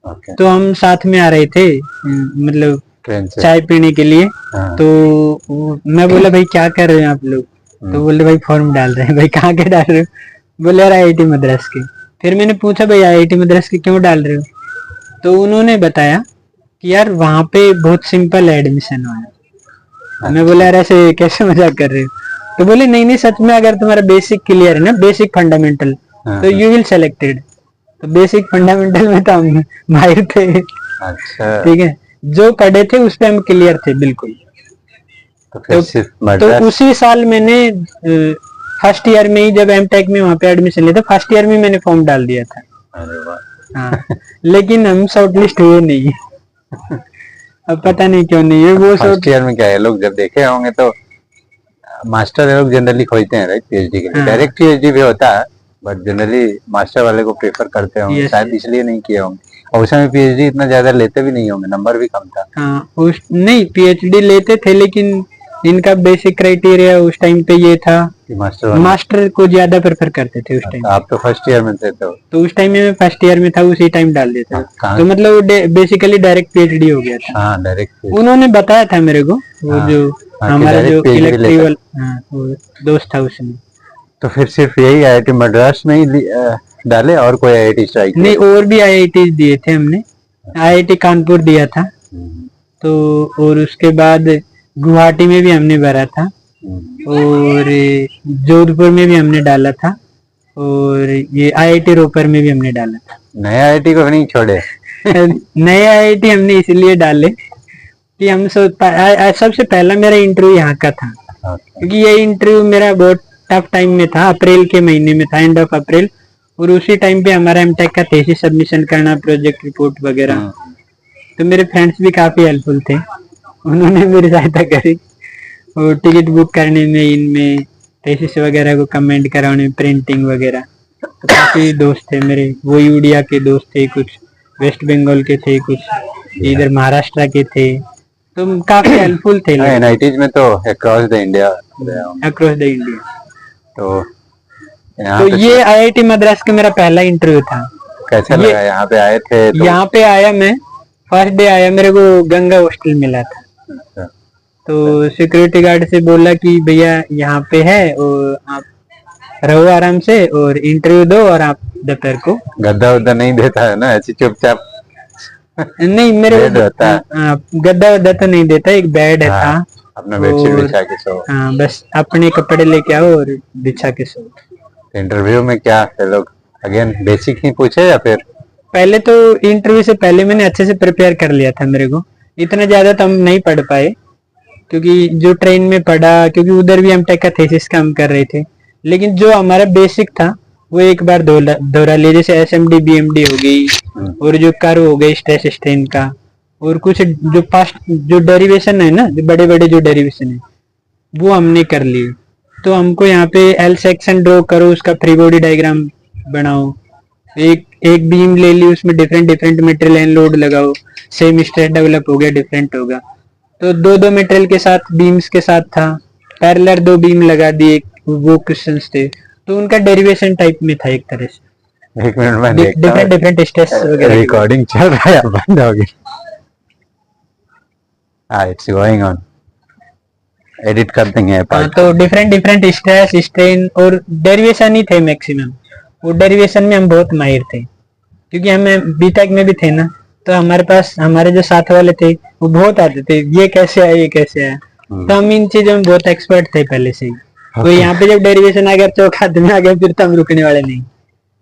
ओके, तो हम साथ में आ रहे थे, मतलब ट्रेन से। चाय पीने के लिए। हाँ, तो मैं बोला भाई क्या कर रहे हैं आप लोग? तो बोले भाई फॉर्म डाल रहे हैं। भाई कहाँ के डाल रहे हो? बोले यार IIT मद्रास के। फिर मैंने पूछा भाई IIT मद्रास के क्यों डाल रहे हो? तो उन्होंने बताया कि यार वहाँ पे बहुत सिंपल है एडमिशन होना। मैं बोला यार ऐसे कैसे मजाक कर रहे हो? तो बोले नहीं नहीं सच में, अगर तुम्हारा बेसिक क्लियर है ना, बेसिक फंडामेंटल, तो यू विल सेलेक्टेड। तो बेसिक फंडामेंटल में तो हम माहिर थे। अच्छा, ठीक है, जो पढ़े थे उस पे हम क्लियर थे बिल्कुल। तो फिर सिर्फ तो मद्रास। उसी साल मैंने फर्स्ट ईयर में ही, जब एमटेक में वहाँ पे एडमिशन लिया था, फर्स्ट ईयर में मैंने फॉर्म डाल दिया था। अरे वाह। हाँ, लेकिन हम शॉर्टलिस्ट हुए नहीं। अब पता नहीं क्यों नहीं है वो फर्स्ट ईयर में क्या है, लोग जब देखे होंगे तो मास्टर लोग जनरली खोजते हैं राइट, PhD के लिए। हाँ। डायरेक्ट PhD भी होता है, बट जनरली मास्टर वाले को प्रेफर करते होंगे, Yes, शायद इसलिए नहीं किए होंगे। और उस समय PhD इतना ज्यादा लेते भी नहीं होंगे, नंबर भी कम था। हाँ, उस नहीं PhD लेते थे, लेकिन इनका बेसिक क्राइटेरिया उस टाइम पे ये था कि मास्टर वाले। मास्टर को ज्यादा प्रेफर करते थे उस टाइम। आप तो फर्स्ट ईयर में थे तो उस टाइम में मैं फर्स्ट ईयर में था, उसी टाइम डाल देता था। कहाँ? तो मतलब वो बेसिकली डायरेक्ट PhD हो गया था। हाँ, डायरेक्ट। उन्होंने बताया था मेरे को, वो हाँ, जो हाँ, कि हमारा जो direct PhD इलेक्ट्रिकल वो दोस्त था उसने। तो फिर सिर्फ यही IIT मद्रास में ही डाले, और कोई IIT ट्राई किया? नहीं, और भी IIT दिए थे हमने। IIT कानपुर दिया था, तो और उसके बाद गुवाहाटी में भी हमने भरा था, और जोधपुर में भी हमने डाला था, और ये IIT रोपर में भी हमने डाला था। नए IIT को नहीं छोड़े? नए IIT हमने इसलिए डाले कि हम सबसे पहला मेरा इंटरव्यू यहाँ का था, क्योंकि ये इंटरव्यू मेरा बहुत टफ टाइम में था, अप्रैल के महीने में था, एंड ऑफ अप्रैल। और उसी टाइम पे हमारा एमटेक का थीसिस सबमिशन करना, प्रोजेक्ट रिपोर्ट वगैरह। तो मेरे फ्रेंड्स भी काफी हेल्पफुल थे, उन्होंने मेरी सहायता करी, और टिकट बुक करने में, इनमें थीसिस वगैरह को कमेंट कराने, प्रिंटिंग वगैरह। तो काफी दोस्त थे मेरे, वो उड़िया के दोस्त थे, कुछ वेस्ट बंगाल के थे, कुछ इधर महाराष्ट्र के थे, तो काफी हेल्पफुल थे लोग NITs में तो across the India. Across the India. तो यहाँ तो पे ये IIT मद्रास का मेरा पहला इंटरव्यू था। कैसा लगा? यहाँ पे आए थे तो यहाँ पे आया मैं, फर्स्ट डे आया, मेरे को गंगा हॉस्टल मिला था। अच्छा, तो सिक्योरिटी गार्ड से बोला कि भैया यहाँ पे है, और आप रहो आराम से और इंटरव्यू दो, और आप दोपहर को। गद्दा उद्दा नहीं देता है ना, ऐसे चुपचाप? नहीं, मेरे बेड रहता है। गद्दा वद्दा तो नहीं देता, एक बेड है था, अपना बेडशीट बिछा के सो। हाँ, बस अपने कपड़े लेके आओ और बिछा के सो। इंटरव्यू में क्या लोग अगेन बेसिक ही पूछे, या फिर? पहले तो इंटरव्यू से पहले मैंने अच्छे से प्रिपेयर कर लिया था, मेरे को इतना ज्यादा तो हम नहीं पढ़ पाए, क्योंकि जो ट्रेन में पढ़ा, क्योंकि उधर भी हम टेक का थीसिस काम कर रहे थे, लेकिन जो हमारा बेसिक था वो एक बार दोहरा लिया, जैसे SMD BMD हो गई, और जो कर्व हो गए स्ट्रेस स्ट्रेन का, और कुछ जो पास्ट जो डेरिवेशन है ना, जो बड़े बड़े जो डेरिवेशन है वो हमने कर लिए। तो हमको यहाँ पे L सेक्शन ड्रॉ करो, उसका फ्री बॉडी डायग्राम बनाओ, एक एक बीम ले ली, उसमें different different material and load लगाओ, सेम स्ट्रेस डेवलप हो गया, डिफरेंट होगा। तो दो दो मटेरियल के साथ, बीम्स के साथ था, पैरेलल 2 बीम लगा दिए, वो क्वेश्चंस थे। तो उनका डेरिवेशन टाइप में था एक तरह से। एक मिनट में देखता डिफरेंट डिफरेंट स्ट्रेस वगैरह। रिकॉर्डिंग चल रहा है, बंद हो गई। हाँ, इट्स गोइंग ऑन, एडिट कर देंगे हाँ, तो डिफरेंट डिफरेंट स्ट्रेस स्ट्रेन और डेरिवेशन ही थे मैक्सिमम। वो डेरिवेशन में हम बहुत माहिर थे, क्योंकि हमें बीटेक में भी थे ना, तो हमारे पास हमारे जो साथ वाले थे वो बहुत आते थे, ये कैसे आया, ये कैसे आया। तो हम इन चीजों में बहुत एक्सपर्ट थे पहले से ही। तो यहाँ पे जब डेरिवेशन आ गया, चौक हाथ में आ गया, फिर तो हम रुकने वाले नहीं।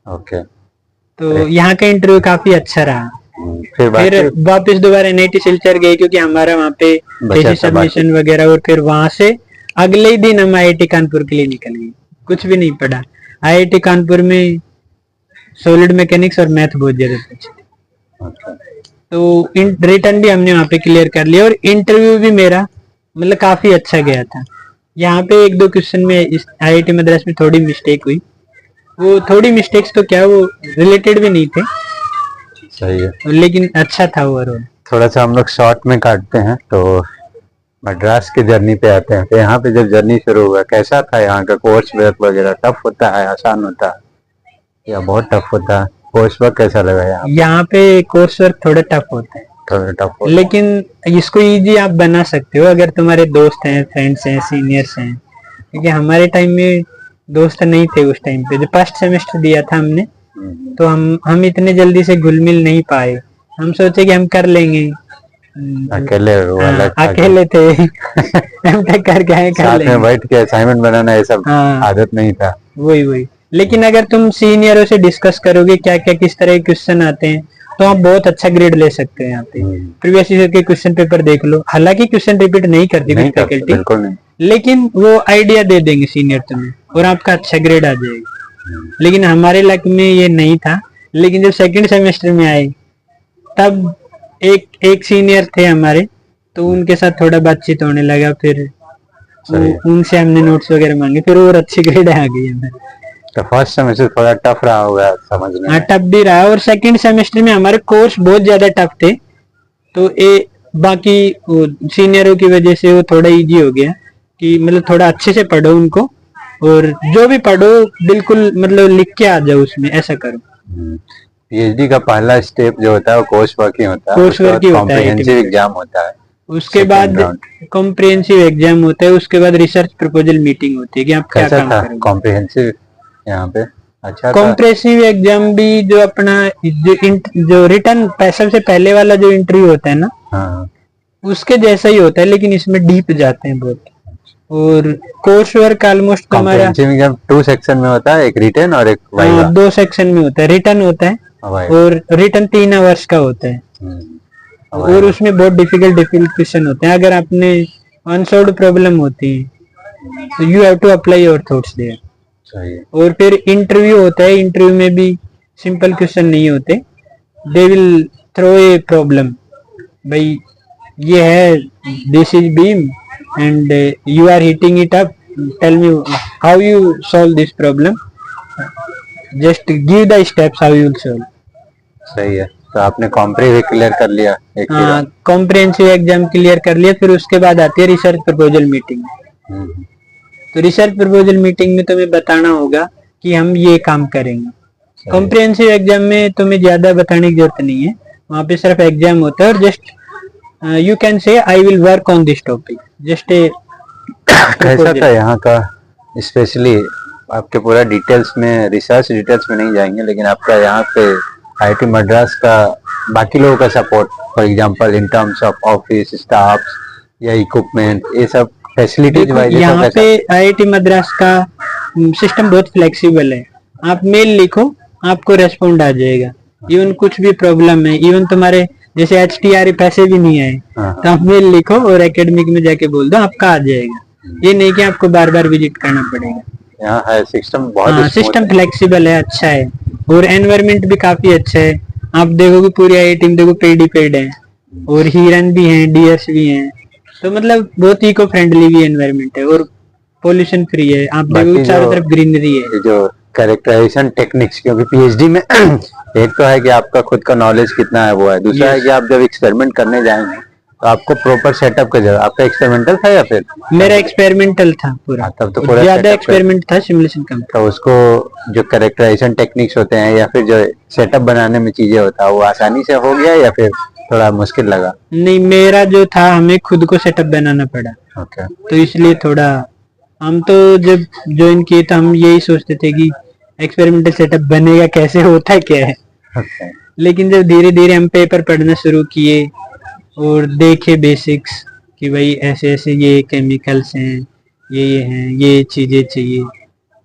ओके, तो यहाँ का इंटरव्यू काफी अच्छा रहा। फिर वापस दोबारा NIT सिलचर गए, क्योंकि हमारा वहाँ पे सबमिशन वगैरह, और फिर वहां से अगले ही दिन हम IIT कानपुर के लिए निकल गए, कुछ भी नहीं पढ़ा। IIT कानपुर में सॉलिड मैकेनिक्स और मैथ बहुत ज्यादा अच्छी, तो रिटर्न भी हमने वहाँ पे क्लियर कर लिया, और इंटरव्यू भी मेरा मतलब काफी अच्छा गया था। यहाँ पे एक दो क्वेश्चन में इस IIT मद्रास में थोड़ी मिस्टेक हुई। वो थोड़ी मिस्टेक्स तो क्या, वो रिलेटेड भी नहीं थे, सही है। लेकिन अच्छा था ओवरऑल। थोड़ा सा हम लोग शॉर्ट में काटते हैं, तो मद्रास की जर्नी पे आते हैं। तो यहाँ पे जब जर्नी शुरू हुआ, कैसा था यहाँ का कोर्स वर्क वगैरह? टफ होता है, आसान होता है, या बहुत टफ होता है? कोर्स वर्क कैसा लगा यहाँ? यहाँ पे कोर्स वर्क थोड़े टफ होते हैं, थोड़ा टफ होता लेकिन इसको इजी आप बना सकते हो अगर तुम्हारे दोस्त हैं, फ्रेंड्स हैं, सीनियर्स हैं। क्योंकि हमारे टाइम में दोस्त नहीं थे उस टाइम पे, जो फर्स्ट सेमेस्टर दिया था हमने, है? तो हम इतने जल्दी से घुल मिल नहीं पाए। हम सोचे कि हम कर लेंगे। अकेले वाला हाँ, अकेले थे। एमटेक करके आए, कर साथ में लेंगे। बैठ के असाइनमेंट बनाना, ये सब हाँ, आदत नहीं था। वही। लेकिन अगर तुम सीनियरों से डिस्कस करोगे क्या क्या किस तरह के क्वेश्चन आते हैं, तो आप बहुत अच्छा ग्रेड ले सकते हैं यहाँ पे। प्रीवियस ईयर के क्वेश्चन पेपर देख लो, हालांकि क्वेश्चन रिपीट नहीं करती नहीं कुछ करते, फैकल्टी, बिल्कुल नहीं। लेकिन वो आइडिया दे देंगे सीनियर तुम्हें और आपका अच्छा ग्रेड आ जाएगा। लेकिन हमारे लक में ये नहीं था। लेकिन जब सेकंड सेमेस्टर में आए, तब एक सीनियर थे हमारे, तो उनके साथ थोड़ा बातचीत होने लगा। फिर उनसे हमने नोट्स वगैरह मांगे, फिर और अच्छी ग्रेड आ गई हमें। तो फर्स्ट सेमेस्टर थोड़ा टफ रहा होगा समझने हाँ, में। टफ भी रहा। और सेकंड सेमेस्टर में हमारे कोर्स बहुत ज्यादा टफ थे, तो ये बाकी सीनियरों की वजह से वो थोड़ा इजी हो गया कि मतलब थोड़ा अच्छे से पढ़ो उनको, और जो भी पढ़ो बिल्कुल मतलब लिख के आ जाओ उसमें, ऐसा करो। पीएचडी का पहला स्टेप जो होता है वो कोर्स वर्क ही होता है। कोर्स वर्क ही होता है, कॉम्प्रिहेंसिव एग्जाम होता है, उसके बाद कॉम्प्रिहेंसिव एग्जाम होता है, उसके बाद रिसर्च प्रपोजल मीटिंग होती है कि आप क्या काम करोगे। कॉम्प्रिहेंसिव यहाँ पे अच्छा था। कॉम्प्रेसिव एग्जाम भी जो अपना जो रिटर्न सबसे पहले वाला जो इंटरव्यू होता है ना, हाँ, उसके जैसा ही होता है, लेकिन इसमें डीप जाते हैं बहुत। और कोर्स वर्क ऑलमोस्ट हमारा कॉम्प्रिहेंसिव एग्जाम 2 सेक्शन में होता है, एक रिटन और एक वाइवा। 2 सेक्शन में होता है। रिटर्न होता है, और रिटर्न 3 आवर्स का होता है, और उसमें बहुत डिफिकल्ट क्वेश्चन होते हैं। अगर आपने अनसॉल्व्ड प्रॉब्लम होती है, तो you have to apply your thoughts there. और फिर इंटरव्यू होता है, इंटरव्यू में भी सिंपल क्वेश्चन नहीं होते, they will throw a problem. भाई ये है, this is beam and you are heating it up, tell me how you solve this problem, just give the steps how you will solve. सही है। तो आपने comprehensive clear कर लिया एक ही बार? कॉम्प्रिहेंसिव एग्जाम क्लियर कर लिया। फिर उसके बाद आती है रिसर्च प्रपोजल मीटिंग। तो रिसर्च प्रपोजल मीटिंग में तुम्हें बताना होगा कि हम ये काम करेंगे। कॉम्प्रिहेंसिव एग्जाम में तुम्हें ज्यादा बताने की जरूरत नहीं है, वहां पे सिर्फ एग्जाम होता है, और just you can say I will work on this topic, just a. कैसा था यहाँ का स्पेशली? आपके पूरा डिटेल्स में, रिसर्च डिटेल्स में नहीं जाएंगे, लेकिन आपका यहाँ पे आईआईटी मद्रास का बाकी लोगों का support, for example in terms of office staff या इक्विपमेंट, ये सब फैसिलिटीज वाइज यहाँ पे आईआईटी मद्रास का सिस्टम बहुत फ्लेक्सिबल है। आप मेल लिखो, आपको रेस्पॉन्ड आ जाएगा। इवन कुछ भी प्रॉब्लम है, इवन तुम्हारे जैसे HTR पैसे भी नहीं आए, तो आप मेल लिखो और एकेडमिक में जाके बोल दो, आपका आ जाएगा। ये नहीं कि आपको बार बार विजिट करना पड़ेगा। यहाँ है सिस्टम बहुत सिस्टम फ्लेक्सिबल है, अच्छा है, और एनवायरनमेंट भी काफी अच्छा है। आप देखोगे पूरी आईआईटी में देखो पेड ही पेड है, और हिरन भी हैं, डियर्स भी हैं, तो मतलब बहुत इको फ्रेंडली भी एनवायरनमेंट है, और पोल्यूशन फ्री है। आप देखोगे चारों तरफ ग्रीनरी है। जो कैरेक्टराइजेशन टेक्निक्स, क्योंकि पीएचडी में एक तो है कि आपका खुद का नॉलेज कितना है वो है, दूसरा है कि आप जब एक्सपेरिमेंट करने जाएंगे तो आपको प्रॉपर सेटअप का जरूरत। आपका एक्सपेरिमेंटल था या फिर? मेरा एक्सपेरिमेंटल था पूरा। तब तो पूरा ज्यादा एक्सपेरिमेंट था, सिमुलेशन कम। तो उसको जो कैरेक्टराइजेशन टेक्निक्स होते हैं या फिर जो सेटअप बनाने में चीजें होता है, वो आसानी से हो गया या फिर थोड़ा मुश्किल लगा? नहीं, मेरा जो था हमें खुद को सेटअप बनाना पड़ा। ओके। तो इसलिए थोड़ा, हम तो जब ज्वाइन किए तो हम यही सोचते थे कि एक्सपेरिमेंटल सेटअप बनेगा कैसे, होता क्या है। okay. लेकिन जब धीरे धीरे हम पेपर पढ़ना शुरू किए और देखे बेसिक्स कि भाई ऐसे ऐसे ये केमिकल्स हैं, ये हैं, ये चीजें चाहिए,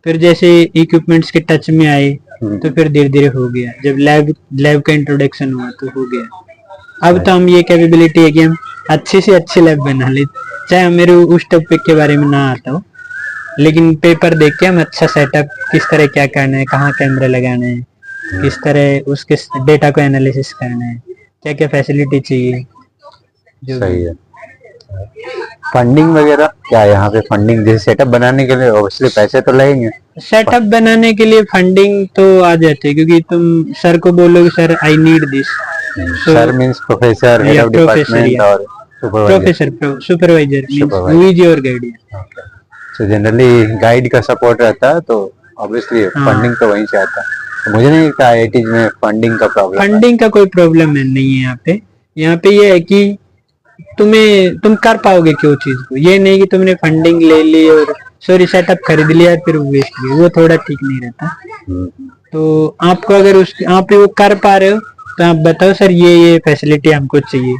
फिर जैसे इक्विपमेंट्स के टच में आए तो फिर धीरे धीरे हो गया। जब लैब का इंट्रोडक्शन हुआ तो हो गया। अब तो हम ये कैपेबिलिटी है कि हम अच्छी से अच्छी लैब बना ले, चाहे मेरे उस टॉपिक के बारे में ना आता हो, लेकिन पेपर देख के हम अच्छा सेटअप, किस तरह क्या करना है, कहाँ कैमरा लगाना है, किस तरह उसके डेटा को एनालिसिस करना है, क्या क्या फैसिलिटी चाहिए, जो सही है। फंडिंग वगैरह क्या है यहाँ पे? फंडिंग जैसे सेटअप बनाने के लिए ऑब्वियसली पैसे तो लगेंगे। सेटअप बनाने के लिए फंडिंग तो आ जाती है, क्योंकि तुम सर को बोलोगे sir I need this, sir means professor, head या ऑफ प्रोफेसर, डिपार्टमेंट या और supervisor. Supervisor means Supervisor. Who is your guardian. तो जनरली गाइड का सपोर्ट रहता है, तो ऑब्वियसली हाँ। फंडिंग तो वहीं से आता है। तो मुझे नहीं लगता आईआईटी में फंडिंग का प्रॉब्लम है। फंडिंग का कोई प्रॉब्लम है नहीं है यहाँ पे। यहाँ पे ये है कि तुम कर पाओगे क्यों चीज को, ये नहीं कि तुमने फंडिंग ले ली और सॉरी सेटअप खरीद लिया फिर वेस्ट गई, वो थोड़ा ठीक नहीं रहता। हम्म, तो आपको अगर उस आप पे वो कर पा रहे हो तो आप बताओ सर ये फैसिलिटी हमको चाहिए,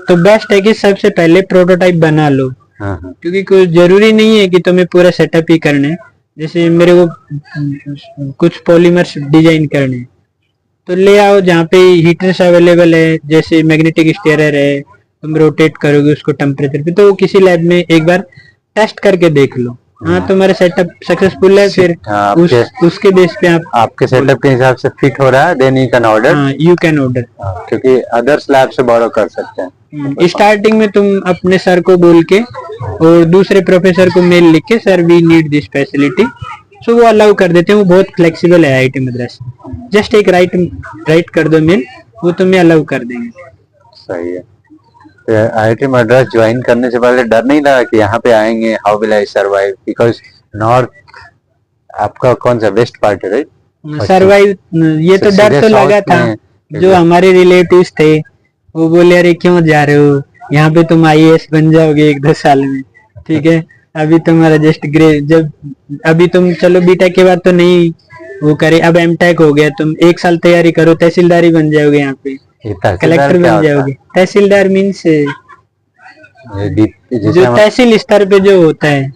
तो बेस्ट है कि सबसे पहले प्रोटोटाइप बना लो। हाँ हाँ क्योंकि कुछ जरूरी नहीं है कि तुम्हें पूरा सेटअप ही करना है। जैसे मेरे को कुछ पॉलीमर्स डिजाइन करने हैं, तो ले आओ जहाँ पे हीटर्स अवेलेबल है, जैसे मैग्नेटिक स्टीयरर है, तुम रोटेट करोगे उसको टेम्परेचर पे, तो वो किसी लैब में एक बार टेस्ट करके देख लो। हाँ तुम्हारा सेटअप सक्सेसफुल है, फिर हाँ, उसके बेस पे आप आपके सेटअप के हिसाब से फिट हो रहा है, देन यू कैन ऑर्डर। हाँ यू कैन ऑर्डर, क्योंकि अदर्स लैब से बोरो कर सकते हैं। स्टार्टिंग में तुम अपने सर को बोल के और दूसरे प्रोफेसर को मेल लिख के sir we need this facility, so वो अलाउ कर देते हैं। वो बहुत फ्लेक्सिबल है आईआईटी मद्रास, जस्ट एक राइट कर दो मेल, वो तुम्हें अलाउ कर देंगे। सही है। तो आईआईटी मद्रास ज्वाइन करने से पहले डर नहीं लगा कि यहाँ पे आएंगे how will I survive? Because north आपका कौन सा वेस्ट पार्ट है, राइट? सरवाइव, ये तो डर तो लगा था। जो हमारे रिलेटिव्स थे वो बोले अरे क्यों जा रहे हो, यहाँ पे तुम आईएएस बन जाओगे 1-2 साल में, ठीक है अभी तुम्हारा जस्ट जब अभी तुम चलो बीटेक के बाद तो नहीं वो करे, अब एमटेक हो गया, तुम 1 साल तैयारी करो, तहसीलदारी बन जाओगे, यहाँ पे कलेक्टर बन जाओगे। तहसीलदार मीन्स जो तहसील स्तर पे जो होता है।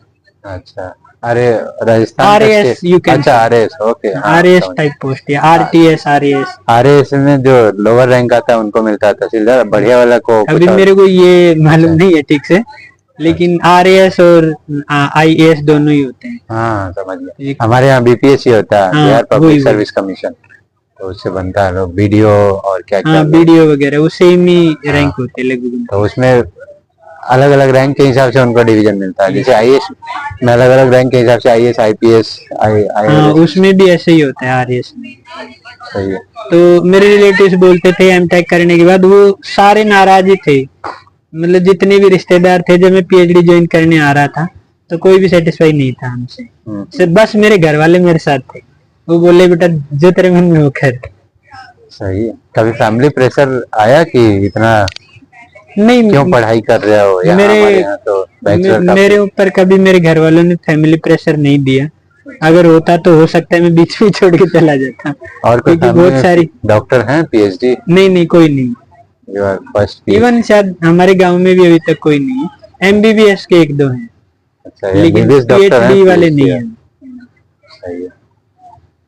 अच्छा, अरे राजस्थान आरएएस यू कैन, अच्छा RAS, okay, RAS type post है, आरटीएस आरएएस। आरएएस में जो लोअर रैंक आता है उनको मिलता है तहसीलदार, बढ़िया वाला को अभी मेरे को ये मालूम नहीं है ठीक से, लेकिन आरएएस और आईएएस दोनों ही होते हैं। हाँ समझ गया। हमारे यहाँ बीपीएससी होता है, बिहार पब्लिक सर्विस कमीशन, तो उससे बनता है लोग वीडियो और क्या क्या, वीडियो वगैरह वो सेम ही रैंक होते हैं लगभग। तो उसमें अलग अलग रैंक के हिसाब से उनको डिवीजन मिलता है। जैसे आईएएस में अलग अलग रैंक के हिसाब से आईएएस, आईपीएस, उसमें भी ऐसे ही होता है आरएएस में। सही है। तो मेरे रिलेटिव्स बोलते थे एमटेक करने के बाद, वो सारे नाराज ही थे, मतलब जितने भी रिश्तेदार थे, जब मैं पीएचडी ज्वाइन करने आ रहा था तो कोई भी सेटिस्फाई नहीं था हमसे, सिर्फ बस मेरे घर वाले मेरे साथ थे। वो बोले बेटा जो तेरे मन में हो कर। सही है। कभी फैमिली प्रेशर आया कि इतना नहीं, क्यों पढ़ाई कर रहे हो? मेरे ऊपर कभी मेरे घर वालों ने फैमिली प्रेशर नहीं दिया। अगर होता तो हो सकता है मैं बीच में छोड़ के चला जाता। और कोई बहुत सारी डॉक्टर हैं पीएचडी? नहीं कोई नहीं, इवन शायद हमारे गांव में भी अभी तक कोई नहीं है। एमबीबीएस के 1-2 हैं, लेकिन पीएचडी वाले नहीं है। सही है।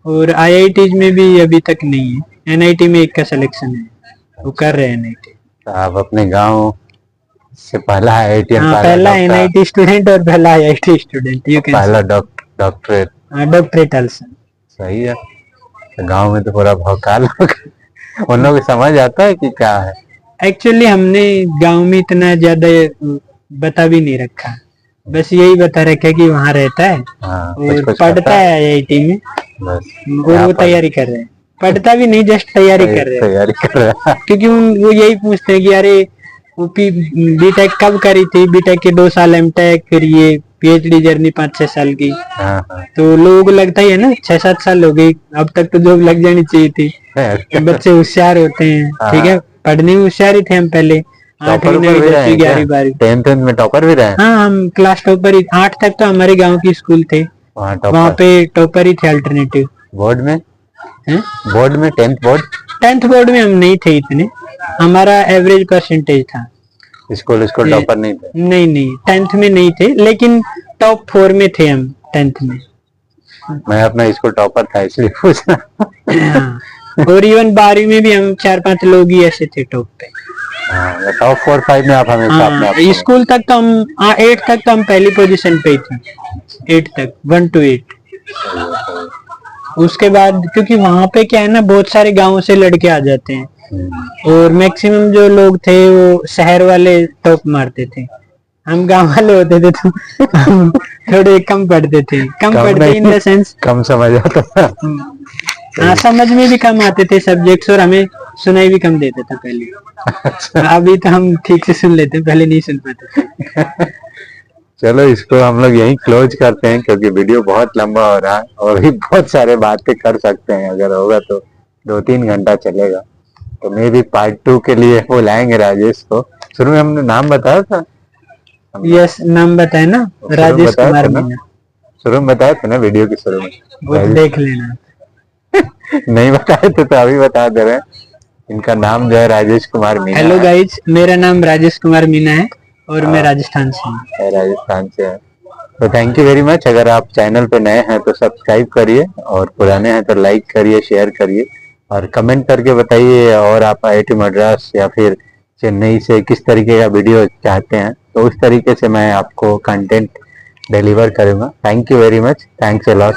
और आईआईटी में भी अभी तक नहीं है, एनआईटी में 1 का सिलेक्शन है, वो कर रहे हैं एनआईटी। आप अपने गांव से पहला आईआईटी, पहला एनआईटी स्टूडेंट और पहला आईआईटी स्टूडेंट, यू कैन पहला डॉक्टरेट, डॉक्टरेट आल्सो। सही है। तो गांव में तो पूरा भौकाल उन लोगों को समझ आता है कि क्या है। एक्चुअली हमने गांव में इतना ज्यादा बता भी नहीं रखा, बस यही बता रखा कि वहाँ रहता है और पढ़ता है आईआईटी में, और वो तैयारी कर रहे हैं। पढ़ता भी नहीं, जस्ट तैयारी कर रहे हैं। क्योंकि वो यही पूछते हैं कि अरे वो बीटेक कब करी थी, बीटेक के 2 साल एमटेक, फिर ये पीएचडी जर्नी 5-6 साल की। तो लोगों को लगता ही है ना 6-7 साल हो गई, अब तक तो जॉब लग जानी चाहिए थी। बच्चे होशियार होते हैं, ठीक है, पढ़ने में होशियार ही थे हम पहले, 8वीं 9वीं 10वीं 11वीं 12वीं 10th में टॉपर भी रहे। हाँ हम क्लास टॉपर ही, 8 तक तो हमारे गाँव की स्कूल थे, वहाँ पे टॉपर ही थे। अल्टरनेटिव बोर्ड में 10th बोर्ड में हम नहीं थे इतने, हमारा एवरेज परसेंटेज था। स्कूल टॉपर नहीं थे? नहीं 10th में नहीं थे, लेकिन टॉप 4 में थे हम 10th में। मैं अपना स्कूल टॉपर था इसलिए पूछा। और इवन 12वीं में भी हम 4-5 लोग ही ऐसे थे टॉप पे। टॉप 4-5 में आप हमेशा अपने स्कूल तक तो हम 8 तक तो हम पहली पोजीशन पे ही थे, 8 तक 1 to 8। उसके बाद क्योंकि वहाँ पे क्या है ना, बहुत सारे गाँव से लड़के आ जाते हैं, और मैक्सिमम जो लोग थे वो शहर वाले टॉप मारते थे, हम गांव वाले होते थे तो हम थोड़े कम पढ़ते थे, कम पढ़ते इन द सेंस कम समझ आता था। हाँ समझ में भी कम आते थे सब्जेक्ट्स, और हमें सुनाई भी कम देता था पहले। अभी तो हम ठीक से सुन लेते हैं, पहले नहीं सुन पाते थे। चलो इसको हम लोग यहीं क्लोज करते हैं क्योंकि वीडियो बहुत लंबा हो रहा है और भी बहुत सारे बातें कर सकते हैं, अगर होगा तो 2-3 घंटा चलेगा। तो मे भी पार्ट 2 के लिए वो लाएंगे राजेश को। शुरू में हमने नाम बताया था, यस नाम बताए ना, शुरू में राजेश बताया कुमार था ना? मीना, शुरू में बताया था ना वीडियो के शुरू में? वो देख लेना। नहीं बताए थे तो अभी बता दे रहे हैं, इनका नाम जो है राजेश कुमार मीना हेलो है। गाइज, मेरा नाम राजेश कुमार मीना है और मैं राजस्थान से हूँ। राजस्थान से है। तो थैंक यू वेरी मच। अगर आप चैनल पे नए हैं तो सब्सक्राइब करिए और पुराने हैं तो लाइक करिए, शेयर करिए और कमेंट करके बताइए, और आप IIT मद्रास या फिर चेन्नई से किस तरीके का वीडियो चाहते हैं, तो उस तरीके से मैं आपको कंटेंट डिलीवर करूंगा। Thank you very much, thanks a lot.